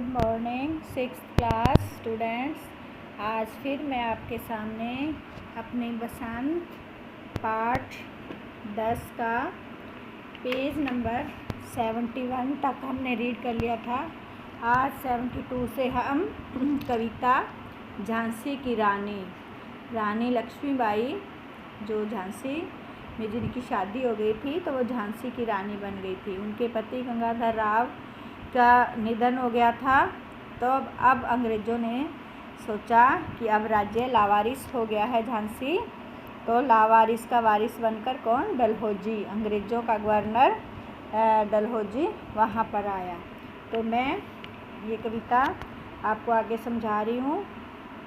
Good morning six class students. आज फिर मैं आपके सामने अपनी बसंत पाठ 10 का पेज नंबर 71 तक हमने रीड कर लिया था। आज 72 से हम कविता झांसी की रानी रानी लक्ष्मीबाई, जो झांसी में जिनकी शादी हो गई थी तो वो झांसी की रानी बन गई थी। उनके पति गंगाधर राव का निधन हो गया था। तो अब अंग्रेज़ों ने सोचा कि अब राज्य लावारिस हो गया है झांसी, तो लावारिस का वारिस बनकर कौन? डलहौजी, अंग्रेज़ों का गवर्नर डलहौजी वहाँ पर आया। तो मैं ये कविता आपको आगे समझा रही हूँ,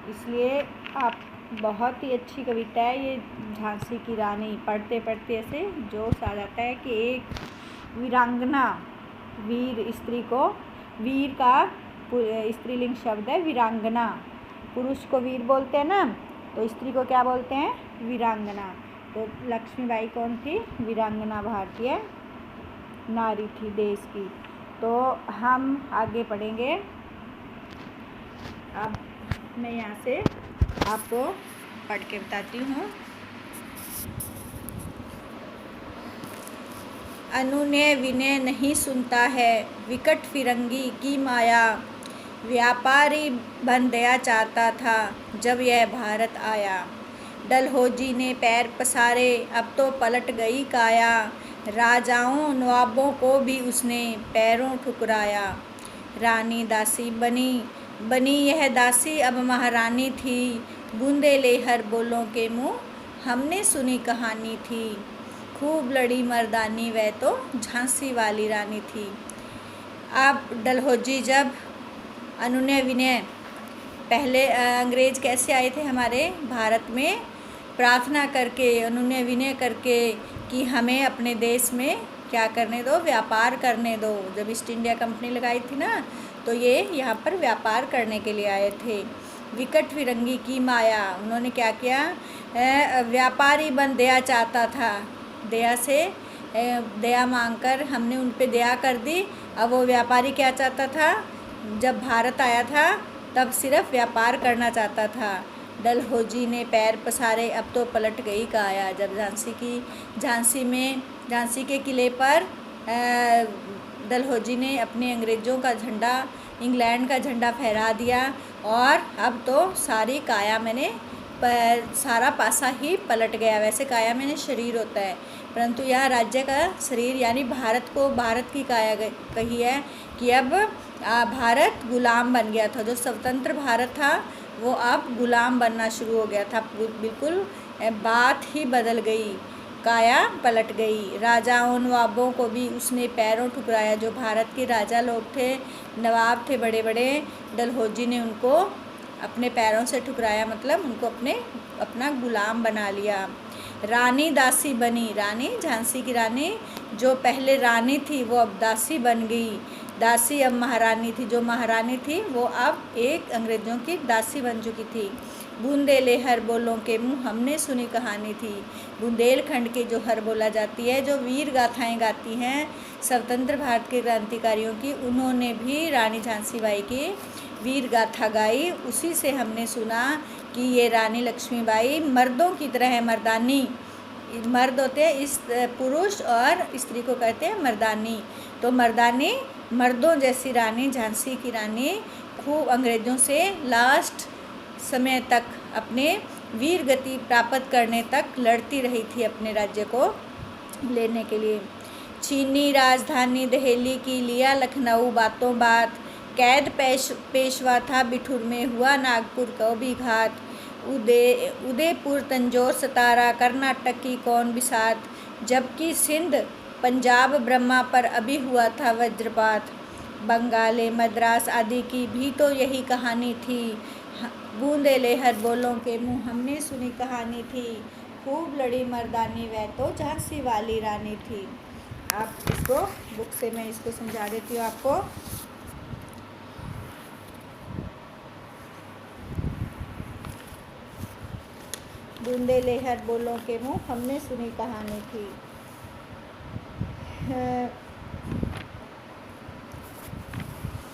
इसलिए आप बहुत ही अच्छी कविता है ये झांसी की रानी। पढ़ते पढ़ते ऐसे जोश आ जाता है कि एक वीरांगना, वीर स्त्री को, वीर का स्त्रीलिंग शब्द है वीरांगना। पुरुष को वीर बोलते हैं ना, तो स्त्री को क्या बोलते हैं? वीरांगना। तो लक्ष्मीबाई कौन थी? वीरांगना, भारतीय नारी थी देश की। तो हम आगे पढ़ेंगे। अब मैं यहाँ से आपको पढ़ के बताती हूँ। अनुनय विनय नहीं सुनता है, विकट फिरंगी की माया। व्यापारी बन गया चाहता था जब यह भारत आया। डलहौजी ने पैर पसारे, अब तो पलट गई काया। राजाओं नवाबों को भी उसने पैरों ठुकराया। रानी दासी बनी यह दासी अब महारानी थी। बूंदे ले हर बोलों के मुँह हमने सुनी कहानी थी। खूब लड़ी मर्दानी वह तो झांसी वाली रानी थी। अब डलहौजी जब अनुनय विनय, पहले अंग्रेज कैसे आए थे हमारे भारत में? प्रार्थना करके, अनुनय विनय करके कि हमें अपने देश में क्या करने दो? व्यापार करने दो। जब ईस्ट इंडिया कंपनी लगाई थी ना, तो ये यहाँ पर व्यापार करने के लिए आए थे। विकट फिरंगी की माया, उन्होंने क्या किया? व्यापारी बन दया चाहता था, दया से दया मांगकर हमने उन पे दया कर दी। अब वो व्यापारी क्या चाहता था? जब भारत आया था तब सिर्फ व्यापार करना चाहता था। डलहौजी ने पैर पसारे, अब तो पलट गई काया। जब झांसी के किले पर डलहौजी ने अपने अंग्रेज़ों का झंडा, इंग्लैंड का झंडा फहरा दिया और अब तो सारी काया मैंने सारा पासा ही पलट गया। वैसे काया मैंने शरीर होता है, परंतु यहाँ राज्य का शरीर यानी भारत को, भारत की काया कही है कि अब भारत गुलाम बन गया था। जो स्वतंत्र भारत था वो अब गुलाम बनना शुरू हो गया था। बिल्कुल बात ही बदल गई, काया पलट गई। राजाओं नवाबों को भी उसने पैरों ठुकराया। जो भारत के राजा लोग थे, नवाब थे बड़े बड़े, डलहौजी ने उनको अपने पैरों से ठुकराया, मतलब उनको अपना गुलाम बना लिया। रानी दासी बनी, रानी झांसी की रानी जो पहले रानी थी वो अब दासी बन गई। दासी अब महारानी थी, जो महारानी थी वो अब एक अंग्रेज़ों की दासी बन चुकी थी। बूंदेले हर बोलों के मुँह हमने सुनी कहानी थी। बुंदेलखंड की जो हर बोला जाती है, जो वीर गाथाएँ गाती हैं स्वतंत्र भारत के क्रांतिकारियों की, उन्होंने भी रानी झांसी बाई की वीर गाथा गाई। उसी से हमने सुना कि ये रानी लक्ष्मीबाई मर्दों की तरह है, मर्दानी। मर्द होते हैं इस पुरुष और स्त्री को कहते हैं मर्दानी। तो मर्दानी, मर्दों जैसी रानी झांसी की रानी खूब अंग्रेज़ों से लास्ट समय तक, अपने वीर गति प्राप्त करने तक लड़ती रही थी अपने राज्य को लेने के लिए। चीनी राजधानी दिल्ली की लिया लखनऊ बातों बात। कैद पेशवा था बिठूर में, हुआ नागपुर को भी घात। उदयपुर तंजौर सतारा, कर्नाटक की कौन बिसात। जबकि सिंध पंजाब ब्रह्मा पर अभी हुआ था वज्रपात। बंगाले मद्रास आदि की भी तो यही कहानी थी। बूंदेले हर बोलों के मुँह हमने सुनी कहानी थी। खूब लड़ी मर्दानी वह तो झांसी वाली रानी थी। आप इसको बुक से मैं इसको समझा देती हूँ आपको। बूंदेले हर बोलों के मुँह हमने सुनी कहानी थी।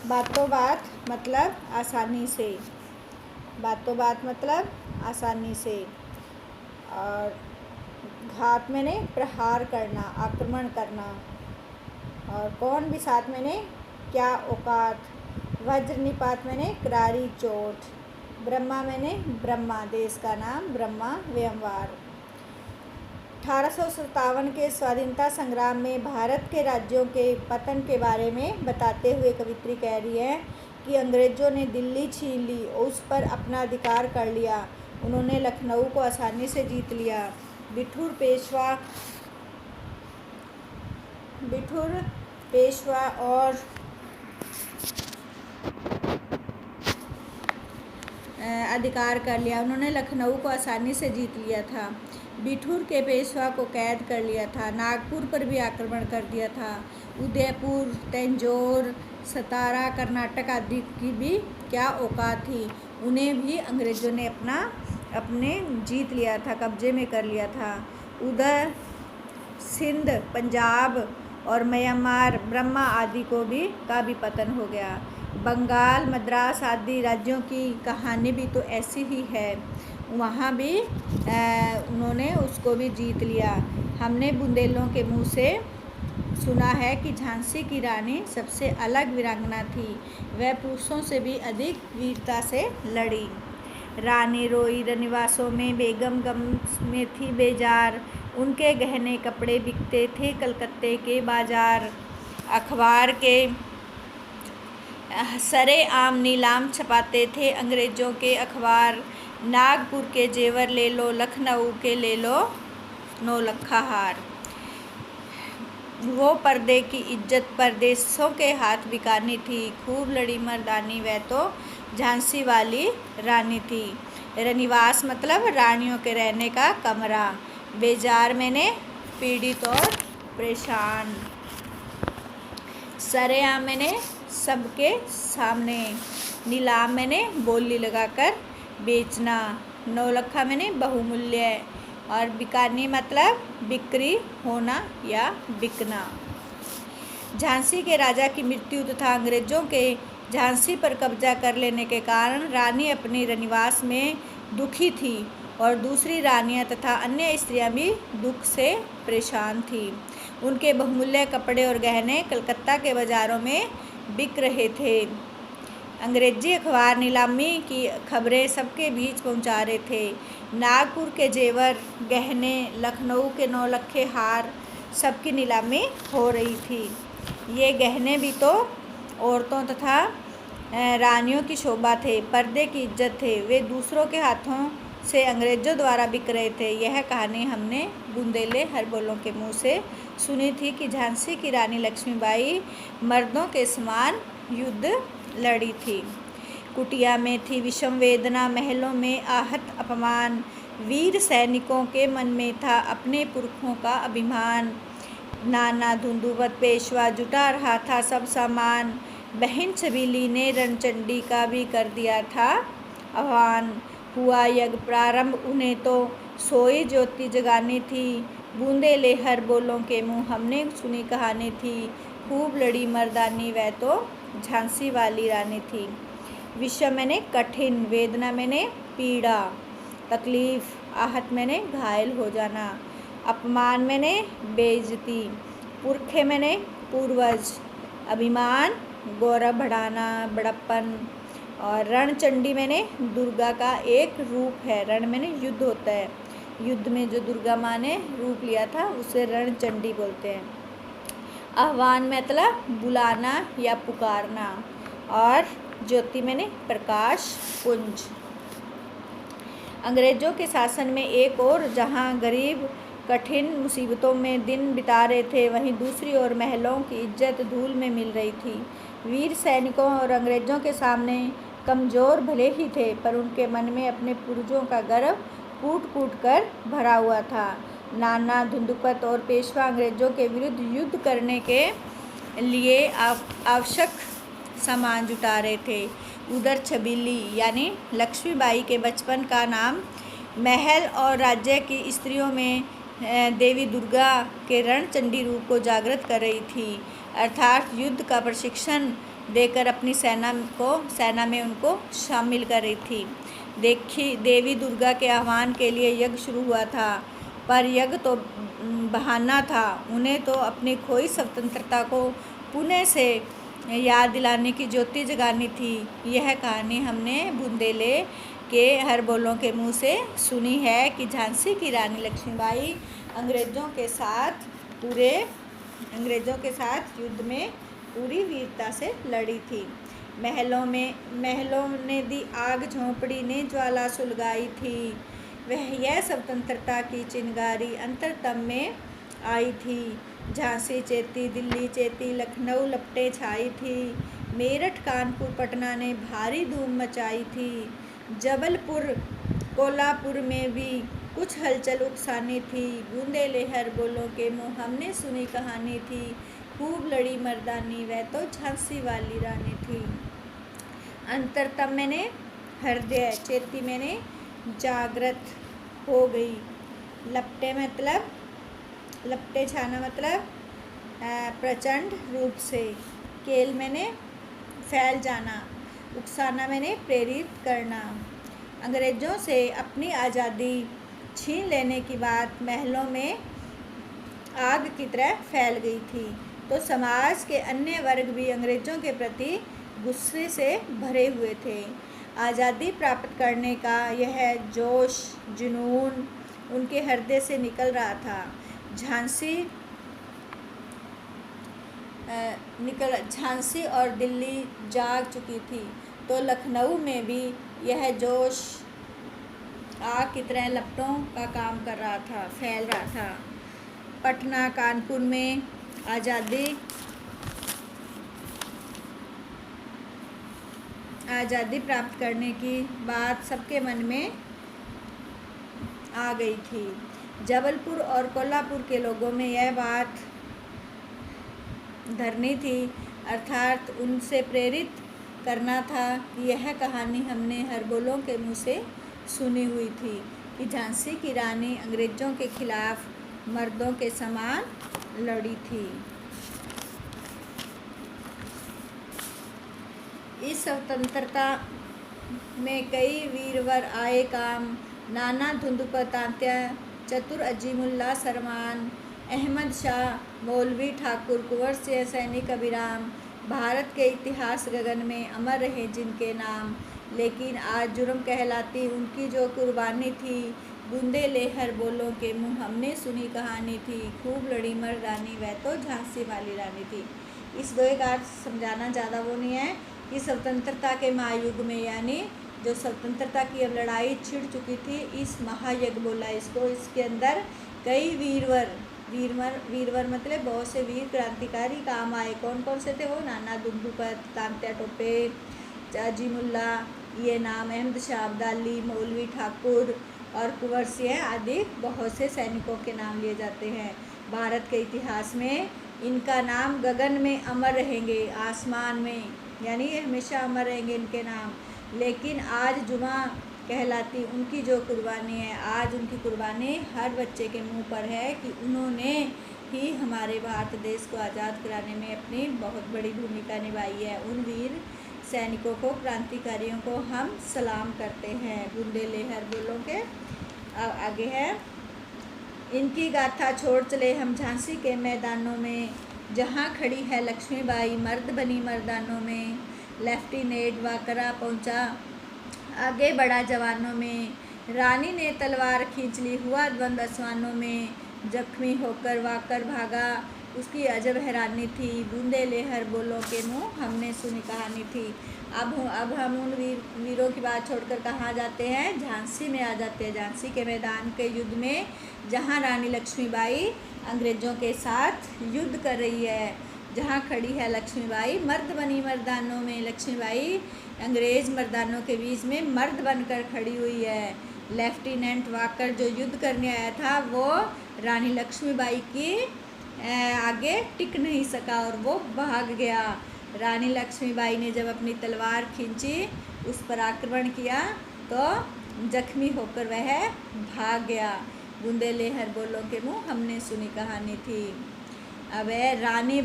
बातों बात मतलब आसानी से, बातों बात मतलब आसानी से। और घात मैंने प्रहार करना, आक्रमण करना। और कौन भी साथ मैंने क्या औकात। वज्र निपात मैंने करारी चोट। ब्रह्मा मैंने ब्रह्मा, देश का नाम ब्रह्मा व्यवहार। 1857 के स्वाधीनता संग्राम में भारत के राज्यों के पतन के बारे में बताते हुए कवित्री कह रही है कि अंग्रेज़ों ने दिल्ली छीन ली, उस पर अपना अधिकार कर लिया। उन्होंने लखनऊ को आसानी से जीत लिया। बिठूर पेशवा और अधिकार कर लिया। उन्होंने लखनऊ को आसानी से जीत लिया था। बिठूर के पेशवा को कैद कर लिया था। नागपुर पर भी आक्रमण कर दिया था। उदयपुर, तंजौर, सतारा, कर्नाटक आदि की भी क्या औकात थी। उन्हें भी अंग्रेज़ों ने अपने जीत लिया था, कब्जे में कर लिया था। उधर सिंध, पंजाब और म्यांमार, बर्मा आदि का भी पतन हो गया। बंगाल, मद्रास आदि राज्यों की कहानी भी तो ऐसी ही है। वहाँ भी उन्होंने उसको भी जीत लिया। हमने बुंदेलों के मुँह से सुना है कि झांसी की रानी सबसे अलग वीरांगना थी। वह पुरुषों से भी अधिक वीरता से लड़ी। रानी रोई रनिवासों में, बेगम गम में थी बेजार। उनके गहने कपड़े बिकते थे कलकत्ते के बाजार। अखबार के सरे आम नीलाम छपाते थे अंग्रेज़ों के अखबार। नागपुर के जेवर ले लो, लखनऊ के ले लो नौलखा हार। वो पर्दे की इज्जत परदेशों के हाथ बिकानी थी। खूब लड़ी मर्दानी, वह तो झांसी वाली रानी थी। रनिवास मतलब रानियों के रहने का कमरा। बेजार मैंने पीड़ित और परेशान। सरेआम मैंने सबके सामने। नीलाम मैंने बोली लगाकर बेचना। नौलखा मैंने बहुमूल्य। और बिकानी मतलब बिक्री होना या बिकना। झांसी के राजा की मृत्यु तथा अंग्रेज़ों के झांसी पर कब्जा कर लेने के कारण रानी अपनी रनिवास में दुखी थी और दूसरी रानियां तथा अन्य स्त्रियां भी दुख से परेशान थीं। उनके बहुमूल्य कपड़े और गहने कलकत्ता के बाज़ारों में बिक रहे थे। अंग्रेजी अखबार नीलामी की खबरें सबके बीच पहुंचा रहे थे। नागपुर के जेवर, गहने, लखनऊ के नौलखे हार सबकी नीलामी हो रही थी। ये गहने भी तो औरतों तथा रानियों की शोभा थे, पर्दे की इज्जत थे। वे दूसरों के हाथों से अंग्रेज़ों द्वारा बिक रहे थे। यह कहानी हमने बुंदेले हरबोलों के मुँह से सुनी थी कि झांसी की रानी लक्ष्मीबाई मर्दों के समान युद्ध लड़ी थी। कुटिया में थी विषम वेदना, महलों में आहत अपमान। वीर सैनिकों के मन में था अपने पुरखों का अभिमान। नाना धुंधुवत पेशवा जुटा रहा था सब सामान। बहन छबीली ने रणचंडी का भी कर दिया था आह्वान। हुआ यज्ञ प्रारंभ, उन्हें तो सोई ज्योति जगानी थी। बूंदेले हरबोलों के मुँह हमने सुनी कहानी थी। खूब लड़ी मर्दानी, वह तो झांसी वाली रानी थी। विषम मैंने कठिन, वेदना मैंने पीड़ा, तकलीफ, आहत मैंने घायल हो जाना, अपमान मैंने बेइज्जती, पुरखे मैंने पूर्वज, अभिमान गौरव बढ़ाना, बड़प्पन। और रणचंडी मैंने दुर्गा का एक रूप है। रण मैंने युद्ध होता है, युद्ध में जो दुर्गा माँ ने रूप लिया था उसे रणचंडी बोलते हैं। आह्वान मतलब बुलाना या पुकारना। और ज्योति मैंने प्रकाश पुंज। अंग्रेज़ों के शासन में एक और जहां गरीब कठिन मुसीबतों में दिन बिता रहे थे, वहीं दूसरी ओर महलों की इज्जत धूल में मिल रही थी। वीर सैनिकों और अंग्रेज़ों के सामने कमज़ोर भले ही थे, पर उनके मन में अपने पूर्वजों का गर्व कूट कूट कर भरा हुआ था। नाना धुंधुपत और पेशवा अंग्रेज़ों के विरुद्ध युद्ध करने के लिए आवश्यक सामान जुटा रहे थे। उधर छबीली यानी लक्ष्मीबाई के बचपन का नाम महल और राज्य की स्त्रियों में देवी दुर्गा के रणचंडी रूप को जागृत कर रही थी, अर्थात युद्ध का प्रशिक्षण देकर अपनी सेना में उनको शामिल कर रही थी। देखी देवी दुर्गा के आह्वान के लिए यज्ञ शुरू हुआ था, पर यज्ञ तो बहाना था। उन्हें तो अपनी खोई स्वतंत्रता को पुणे से याद दिलाने की ज्योति जगानी थी। यह कहानी हमने बुंदेले के हरबोलों के मुंह से सुनी है कि झांसी की रानी लक्ष्मीबाई अंग्रेज़ों के साथ युद्ध में पूरी वीरता से लड़ी थी। महलों ने दी आग, झोंपड़ी ने ज्वाला सुलगाई थी। यह स्वतंत्रता की चिंगारी अंतरतम में आई थी। झांसी चेती, दिल्ली चेती, लखनऊ लपटे छाई थी। मेरठ, कानपुर, पटना ने भारी धूम मचाई थी। जबलपुर, कोल्हापुर में भी कुछ हलचल उकसानी थी। बूंदे हरबोलों के मुँह हमने सुनी कहानी थी। खूब लड़ी मर्दानी, वह तो झांसी वाली रानी थी। अंतरतम मैंने हृदय, चेती मैंने जागृत हो गई। लपटे छाना मतलब प्रचंड रूप से। केल मैंने फैल जाना, उकसाना मैंने प्रेरित करना। अंग्रेज़ों से अपनी आज़ादी छीन लेने की बात महलों में आग की तरह फैल गई थी, तो समाज के अन्य वर्ग भी अंग्रेज़ों के प्रति गुस्से से भरे हुए थे। आज़ादी प्राप्त करने का यह जोश, जुनून उनके हृदय से निकल रहा था। झांसी और दिल्ली जाग चुकी थी, तो लखनऊ में भी यह जोश आग की तरह लपटों का काम कर रहा था, फैल रहा था। पटना, कानपुर में आज़ादी प्राप्त करने की बात सबके मन में आ गई थी। जबलपुर और कोल्हापुर के लोगों में यह बात धरनी थी, अर्थात उनसे प्रेरित करना था कि यह कहानी हमने हरबोलों के मुँह से सुनी हुई थी कि झांसी की रानी अंग्रेज़ों के खिलाफ मर्दों के समान लड़ी थी। इस स्वतंत्रता में कई वीरवर आए काम। नाना धुंधुप तांत्या, चतुर अजीमुल्ला सरमान, अहमद शाह, मौलवी ठाकुर, कुंवर सिंह, सैनिक अभिराम, भारत के इतिहास गगन में अमर रहे जिनके नाम। लेकिन आज जुर्म कहलाती उनकी जो कुर्बानी थी। बूंदे हरबोलों के मुँह हमने सुनी कहानी थी। खूब लड़ी मर्दानी, वह तो झांसी वाली रानी थी। इस दो एक अर्थ समझाना ज़्यादा वो नहीं है कि स्वतंत्रता के महायुग में, यानी जो स्वतंत्रता की अब लड़ाई छिड़ चुकी थी, इस महायज्ञ बोला इसको। इसके अंदर कई वीरवर मतलब बहुत से वीर क्रांतिकारी काम आए। कौन कौन से थे वो? नाना धुंधुपत, तांत्या टोपे, अजीमुल्ला, ये नाम, अहमद शाह अब्दाली, मौलवी ठाकुर और कुंवर सिंह आदि बहुत से सैनिकों के नाम लिए जाते हैं। भारत के इतिहास में इनका नाम गगन में अमर रहेंगे, आसमान में, यानी ये हमेशा अमर रहेंगे इनके नाम। लेकिन आज जुमा कहलाती उनकी जो कुर्बानी है, आज उनकी कुर्बानी हर बच्चे के मुंह पर है कि उन्होंने ही हमारे भारत देश को आज़ाद कराने में अपनी बहुत बड़ी भूमिका निभाई है। उन वीर सैनिकों को, क्रांतिकारियों को हम सलाम करते हैं। बूंदे हरबोलों के आगे है, इनकी गाथा छोड़ चले हम झांसी के मैदानों में, जहाँ खड़ी है लक्ष्मीबाई मर्द बनी मर्दानों में। लेफ्टिनेंट वाकरा पहुँचा, आगे बढ़ा जवानों में, रानी ने तलवार खींच ली, हुआ द्वंद्व आसमानों में, जख्मी होकर वाकर भागा, उसकी अजब हैरानी थी। बूंदे हरबोलों के मुँह हमने सुनी कहानी थी। अब हम उन वीरों की बात छोड़कर कहाँ जाते हैं? झांसी में आ जाते हैं। झांसी के मैदान के युद्ध में, जहाँ रानी लक्ष्मीबाई अंग्रेज़ों के साथ युद्ध कर रही है, जहाँ खड़ी है लक्ष्मीबाई मर्द बनी मर्दानों में। लक्ष्मीबाई अंग्रेज़ मर्दानों के बीच में मर्द बनकर खड़ी हुई है। लेफ्टिनेंट वाकर जो युद्ध करने आया था, वो रानी लक्ष्मीबाई की आगे टिक नहीं सका और वो भाग गया। रानी लक्ष्मीबाई ने जब अपनी तलवार खींची, उस पर आक्रमण किया, तो जख्मी होकर वह भाग गया। बूंदे हरबोलों के मुँह हमने सुनी कहानी थी। अब है रानी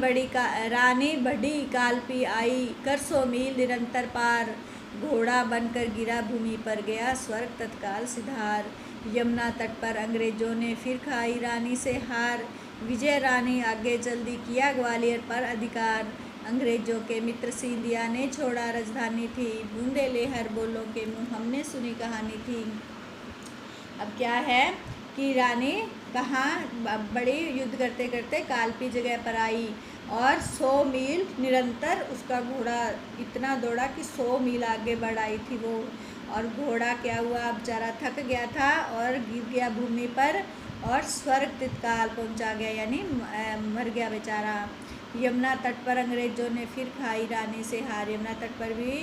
बढ़ी कालपी आई, कर 100 मील निरंतर पार, घोड़ा बनकर गिरा भूमि पर, गया स्वर्ग तत्काल सिधार। यमुना तट पर अंग्रेजों ने फिर खाई रानी से हार, विजय रानी आगे जल्दी किया ग्वालियर पर अधिकार। अंग्रेजों के मित्र सिंधिया ने छोड़ा राजधानी थी, बूंदे लेहर बोलों के मुँह हमने सुनी कहानी थी। अब क्या है कि रानी कहाँ बड़ी युद्ध करते करते कालपी जगह पर आई, और 100 मील निरंतर उसका घोड़ा इतना दौड़ा कि 100 मील आगे बढ़ आई थी वो। और घोड़ा क्या हुआ, बेचारा थक गया था और गिर गया भूमि पर और स्वर्ग तत्काल पहुंचा गया, यानी मर गया बेचारा। यमुना तट पर अंग्रेजों ने फिर खाई रानी से हार। यमुना तट पर भी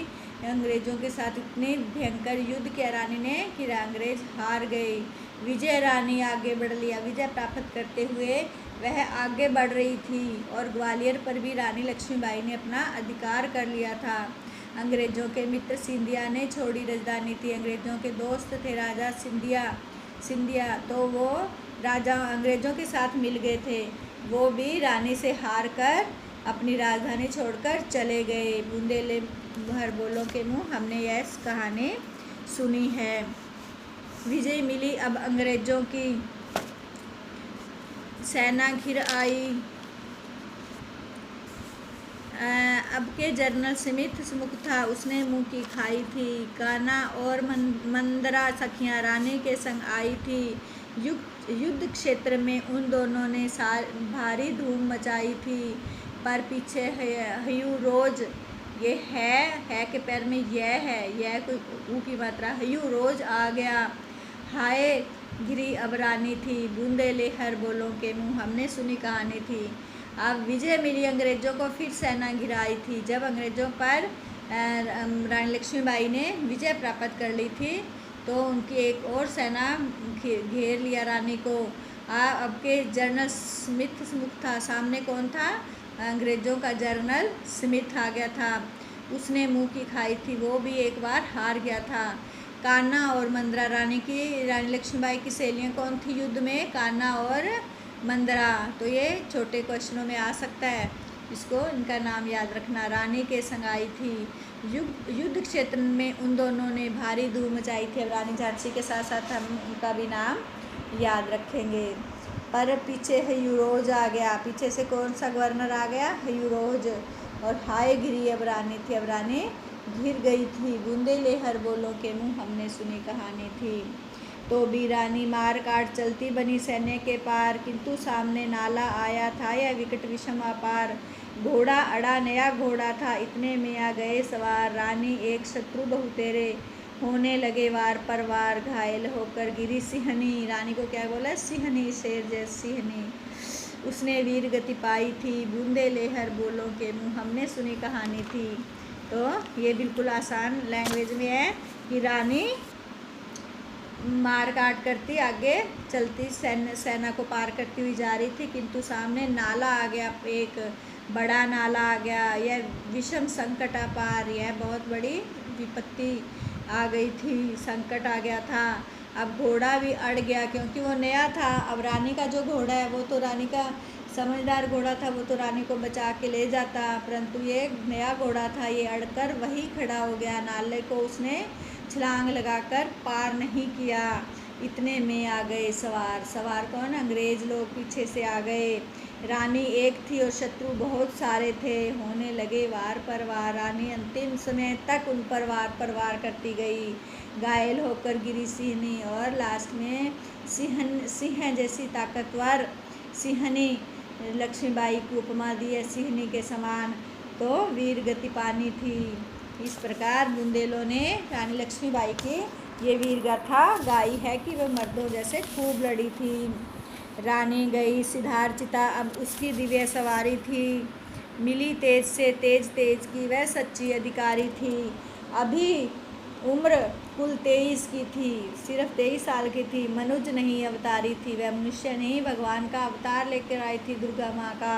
अंग्रेजों के साथ इतनी भयंकर युद्ध किया रानी ने कि अंग्रेज हार गए। विजय रानी आगे बढ़ लिया, विजय प्राप्त करते हुए वह आगे बढ़ रही थी, और ग्वालियर पर भी रानी लक्ष्मीबाई ने अपना अधिकार कर लिया था। अंग्रेजों के मित्र सिंधिया ने छोड़ी राजधानी थी। अंग्रेजों के दोस्त थे राजा सिंधिया, तो वो राजा अंग्रेजों के साथ मिल गए थे। वो भी रानी से हार कर अपनी राजधानी छोड़कर चले गए। बूंदेले भर बोलों के मुँह हमने यह कहानी सुनी है। विजय मिली अब अंग्रेजों की, सेना घिर आई। अब के जनरल स्मिथ मुख था, उसने मुंह की खाई थी। कान्हा और मंदरा सखियां रानी के संग आई थी। युद्ध क्षेत्र में उन दोनों ने भारी धूम मचाई थी। पर पीछे हयू रोज, ये है के पैर में यह कोई ऊ की मात्रा, हयू रोज आ गया। हाय गिरी अब रानी थी, बूंदे लेहर बोलों के मुँह हमने सुनी कहानी थी। अब विजय मिली अंग्रेजों को, फिर सेना घिराई थी। जब अंग्रेजों पर रानी लक्ष्मीबाई ने विजय प्राप्त कर ली थी, तो उनकी एक और सेना घेर लिया रानी को। अब के जनरल स्मिथ मुख था, सामने कौन था, अंग्रेजों का जनरल स्मिथ आ गया था। उसने मुंह की खाई थी, वो भी एक बार हार गया था। कान्हा और मंदरा रानी लक्ष्मीबाई की सहेलियाँ कौन थी युद्ध में, कान्हा और मंदरा। तो ये छोटे क्वेश्चनों में आ सकता है, इसको इनका नाम याद रखना। रानी के संग आई थी। युद्ध क्षेत्र में उन दोनों ने भारी धूम मचाई थी। अब रानी झांसी के साथ साथ हम उनका भी नाम याद रखेंगे। पर पीछे हयूरोज आ गया, पीछे से कौन सा गवर्नर आ गया, हयूरोज। और हाय गिरी अब रानी थी, अब रानी घिर गई थी। बूंदे लेहर बोलों के मुँह हमने सुनी कहानी थी। तो भी रानी मार काट चलती बनी सैन्य के पार, किंतु सामने नाला आया था यह विकट विषम अपार। घोड़ा अड़ा नया घोड़ा था, इतने में आ गए सवार। रानी एक शत्रु बहुतेरे, होने लगे वार पर वार। घायल होकर गिरी सिंहनी, रानी को क्या बोला, सिंहनी, शेर जैसी सिंहनी। उसने वीर गति पाई थी, बूंदे लेहर बोलों के मुँह हमने सुनी कहानी थी। तो ये बिल्कुल आसान लैंग्वेज में है कि रानी मार काट करती आगे चलती सेना को पार करती हुई जा रही थी, किंतु सामने नाला आ गया, एक बड़ा नाला आ गया। यह विषम संकट अपार, यह बहुत बड़ी विपत्ति आ गई थी, संकट आ गया था। अब घोड़ा भी अड़ गया, क्योंकि वो नया था। अब रानी का जो घोड़ा है वो तो रानी का समझदार घोड़ा था, वो तो रानी को बचा के ले जाता, परंतु ये नया घोड़ा था, ये अड़कर वहीं खड़ा हो गया। नाले को उसने छलांग लगाकर पार नहीं किया। इतने में आ गए सवार। सवार कौन, अंग्रेज लोग पीछे से आ गए। रानी एक थी और शत्रु बहुत सारे थे, होने लगे वार पर वार। रानी अंतिम समय तक उन पर वार करती गई। घायल होकर गिरी सिंहनी, और लास्ट में सिंह जैसी ताकतवर सिंहनी, लक्ष्मीबाई की उपमा दी है सिंहनी के समान, तो वीर गति पानी थी। इस प्रकार बुंदेलों ने रानी लक्ष्मीबाई की ये वीर गाथा गाई है कि वह मर्दों जैसे खूब लड़ी थी। रानी गई सिधार चिता, अब उसकी दिव्य सवारी थी। मिली तेज से तेज की, वह सच्ची अधिकारी थी। अभी उम्र कुल 23 की थी, सिर्फ 23 साल की थी। मनुज नहीं अवतारी थी, वह मनुष्य नहीं भगवान का अवतार लेकर आई थी, दुर्गा माँ का।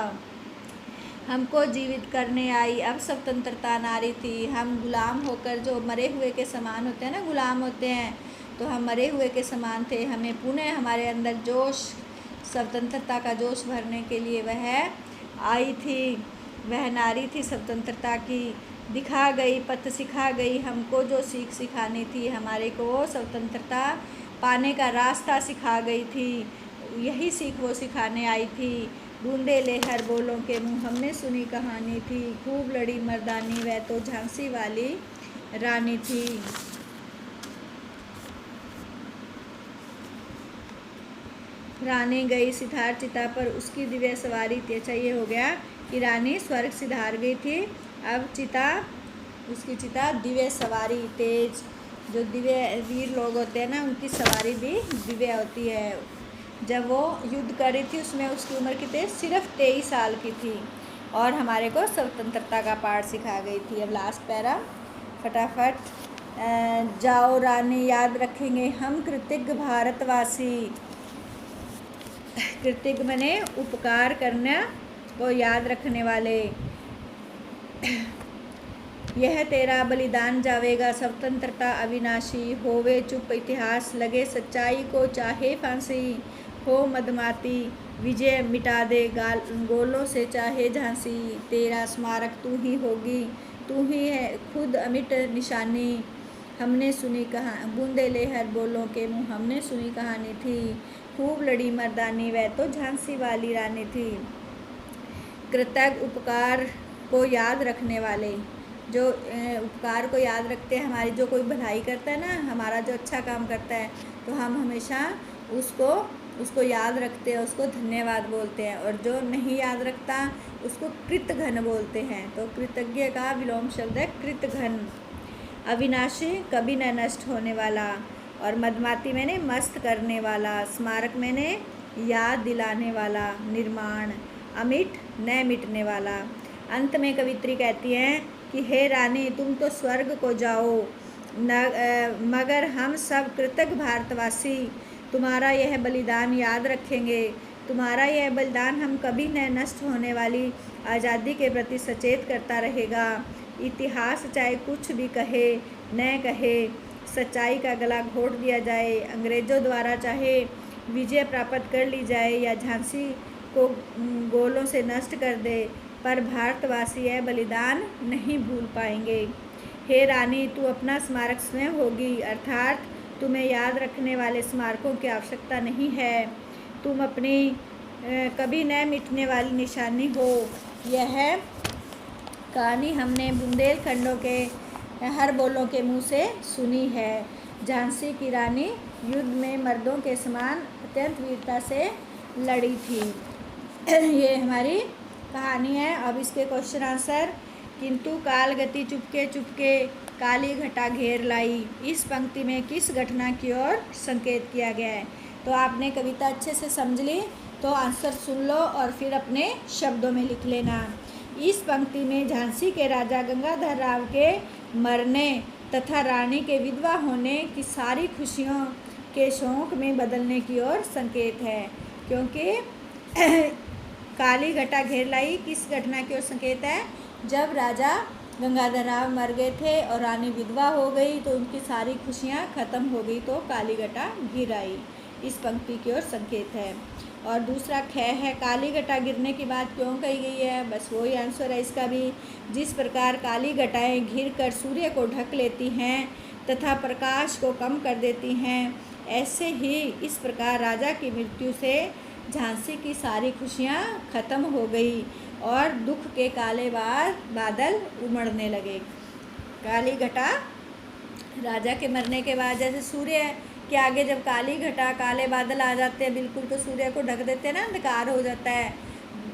हमको जीवित करने आई, अब स्वतंत्रता नारी थी। हम गुलाम होकर, जो मरे हुए के समान होते हैं ना, गुलाम होते हैं, तो हम मरे हुए के समान थे। हमें पुनः हमारे अंदर जोश, स्वतंत्रता का जोश भरने के लिए वह आई थी, वह नारी थी स्वतंत्रता की, दिखा गई पथ सिखा गई हमको जो सीख सिखानी थी, हमारे को वो स्वतंत्रता पाने का रास्ता सिखा गई थी, यही सीख वो सिखाने आई थी। बूंदे लेहर बोलों के मुँह हमने सुनी कहानी थी, खूब लड़ी मर्दानी वह तो झांसी वाली रानी थी। रानी गई सिधार चिता पर उसकी दिव्य सवारी थी। अच्छा, ये हो गया कि रानी स्वर्ग सिधार गई थी, अब चिता, उसकी चिता दिव्य सवारी तेज, जो दिव्य वीर लोग होते हैं ना उनकी सवारी भी दिव्य होती है। जब वो युद्ध कर रही थी उसमें उसकी उम्र कितनी, सिर्फ 23 साल की थी और हमारे को स्वतंत्रता का पाठ सिखा गई थी। अब लास्ट पैरा फटाफट, जाओ रानी याद रखेंगे हम कृतज्ञ भारतवासी। कृतज्ञ मने उपकार करना को याद रखने वाले। यह तेरा बलिदान जावेगा स्वतंत्रता अविनाशी, होवे चुप इतिहास लगे सच्चाई को चाहे फांसी, हो मदमाती विजय मिटा दे गोलों से चाहे झांसी, तेरा स्मारक तू ही होगी, तू ही है खुद अमिट निशानी, हमने सुनी बूंदे लेहर बोलों के मुँह हमने सुनी कहानी थी, खूब लड़ी मर्दानी वह तो झांसी वाली रानी थी। कृतज्ञ उपकार को याद रखने वाले, जो उपकार को याद रखते हैं, हमारी जो कोई भलाई करता है ना, हमारा जो अच्छा काम करता है तो हम हमेशा उसको याद रखते हैं, उसको धन्यवाद बोलते हैं, और जो नहीं याद रखता उसको कृतघ्न बोलते हैं। तो कृतज्ञ का विलोम शब्द है कृतघ्न। अविनाशी कभी न नष्ट होने वाला, और मदमाती मैंने मस्त करने वाला, स्मारक मैंने याद दिलाने वाला, निर्माण अमिट न मिटने वाला। अंत में कवित्री कहती हैं कि हे रानी तुम तो स्वर्ग को जाओ, मगर हम सब कृतज्ञ भारतवासी तुम्हारा यह बलिदान याद रखेंगे, तुम्हारा यह बलिदान हम कभी न नष्ट होने वाली आज़ादी के प्रति सचेत करता रहेगा। इतिहास चाहे कुछ भी कहे न कहे, सच्चाई का गला घोट दिया जाए, अंग्रेज़ों द्वारा चाहे विजय प्राप्त कर ली जाए या झांसी को गोलों से नष्ट कर दे, पर भारतवासी यह बलिदान नहीं भूल पाएंगे। हे रानी तू अपना स्मारक स्वयं होगी, अर्थात तुम्हें याद रखने वाले स्मारकों की आवश्यकता नहीं है, तुम अपनी कभी न मिटने वाली निशानी हो। यह कहानी हमने बुंदेलखंडों के हर बोलों के मुंह से सुनी है। झांसी की रानी युद्ध में मर्दों के समान अत्यंत वीरता से लड़ी थी। ये हमारी कहानी है। अब इसके क्वेश्चन आंसर। किंतु काल गति चुपके चुपके काली घटा घेर लाई, इस पंक्ति में किस घटना की ओर संकेत किया गया है? तो आपने कविता अच्छे से समझ ली तो आंसर सुन लो और फिर अपने शब्दों में लिख लेना। इस पंक्ति में झांसी के राजा गंगाधर राव के मरने तथा रानी के विधवा होने की सारी खुशियों के शौक में बदलने की ओर संकेत है, क्योंकि काली घटा घेर लाई किस घटना की ओर संकेत है? जब राजा गंगाधर राव मर गए थे और रानी विधवा हो गई तो उनकी सारी खुशियाँ खत्म हो गई, तो काली घटा घिर आई, इस पंक्ति की ओर संकेत है। और दूसरा ख है, काली घटा गिरने की बात क्यों कही गई है? बस वही आंसर है इसका भी। जिस प्रकार काली घटाएं घिर कर सूर्य को ढक लेती हैं तथा प्रकाश को कम कर देती हैं, ऐसे ही इस प्रकार राजा की मृत्यु से झांसी की सारी खुशियाँ खत्म हो गई और दुख के काले बादल उमड़ने लगे। काली घटा राजा के मरने के बाद जैसे सूर्य के आगे जब काली घटा काले बादल आ जाते हैं बिल्कुल, तो सूर्य को ढक देते हैं ना, अंधकार हो जाता है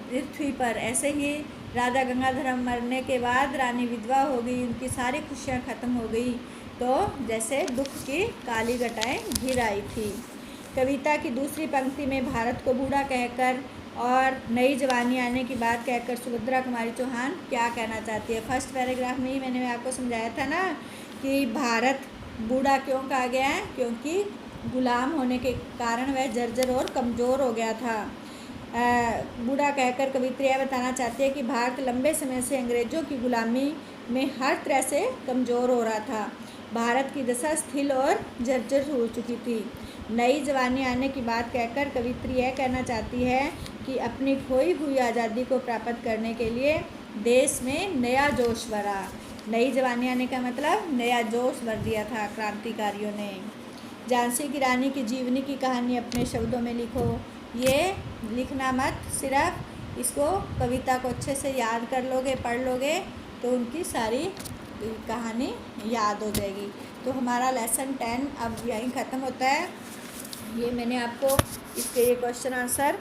पृथ्वी पर, ऐसे ही राजा गंगाधर मरने के बाद रानी विधवा हो गई, उनकी सारी खुशियाँ खत्म हो गई, तो जैसे दुख की काली घटाएं घिर आई थी। कविता की दूसरी पंक्ति में भारत को बूढ़ा कहकर और नई जवानी आने की बात कहकर सुभद्रा कुमारी चौहान क्या कहना चाहती है? फर्स्ट पैराग्राफ में ही मैंने आपको समझाया था ना कि भारत बूढ़ा क्यों कहा गया है, क्योंकि गुलाम होने के कारण वह जर्जर और कमज़ोर हो गया था। बूढ़ा कहकर कवित्री यह बताना चाहती है कि भारत लंबे समय से अंग्रेज़ों की गुलामी में हर तरह से कमज़ोर हो रहा था। भारत की दशा स्थिर और जर्जर हो चुकी थी। नई जवानी आने की बात कहकर कवित्री यह कहना चाहती है कि अपनी खोई हुई आज़ादी को प्राप्त करने के लिए देश में नया जोश भरा। नई जवानी आने का मतलब नया जोश भर दिया था क्रांतिकारियों ने। झांसी की रानी की जीवनी की कहानी अपने शब्दों में लिखो। ये लिखना मत, सिर्फ इसको कविता को अच्छे से याद कर लोगे, पढ़ लोगे तो उनकी सारी कहानी याद हो जाएगी। तो हमारा लेसन 10 अब यहीं ख़त्म होता है। ये मैंने आपको इसके ये क्वेश्चन आंसर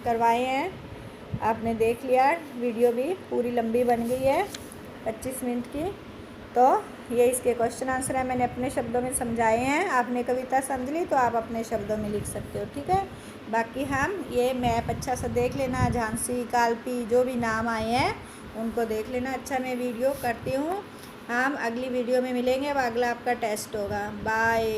करवाए हैं, आपने देख लिया। वीडियो भी पूरी लंबी बन गई है 25 मिनट की। तो ये इसके क्वेश्चन आंसर है, मैंने अपने शब्दों में समझाए हैं। आपने कविता समझ ली तो आप अपने शब्दों में लिख सकते हो, ठीक है। बाकी हम ये मैप अच्छा सा देख लेना, झांसी, कालपी जो भी नाम आए हैं उनको देख लेना। अच्छा, मैं वीडियो करती हूँ, हम अगली वीडियो में मिलेंगे। अब अगला आपका टेस्ट होगा। बाय।